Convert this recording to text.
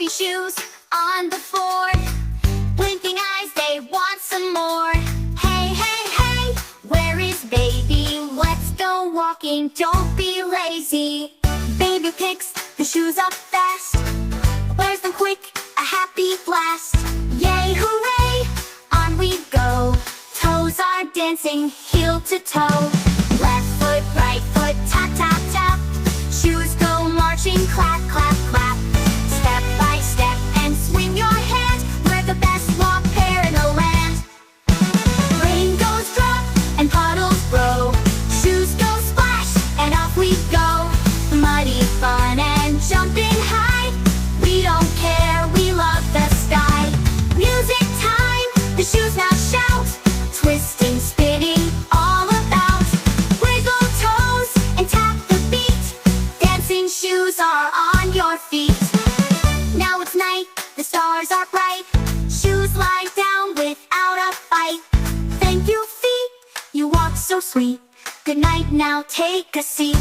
Tippy Shoes on the floor. Blinking eyes, they want some more. Hey, hey, hey, where is baby? Let's go walking, don't be lazy. Baby picks the shoes up fast, wears them quick, a happy blast. Yay, hooray, on we go. Toes are dancing, heel to toe. Left foot, right foot, tap, tap, tap. Shoes go marching, clap, clap, clap. Step by step and swing your hand. We're the best walk pair in the land. Rain goes drop and puddles grow. Shoes go splash and off we go. Muddy fun and jumping high. We don't care, we love the sky. Music time, the shoes now shout. Twisting, spinning, all about. Wiggle toes and tap the beat. Dancing shoes are on your feet. Now it's night, the stars are bright. Shoes lie down without a fight. Thank you, feet, you walk so sweet. Good night, now take a seat.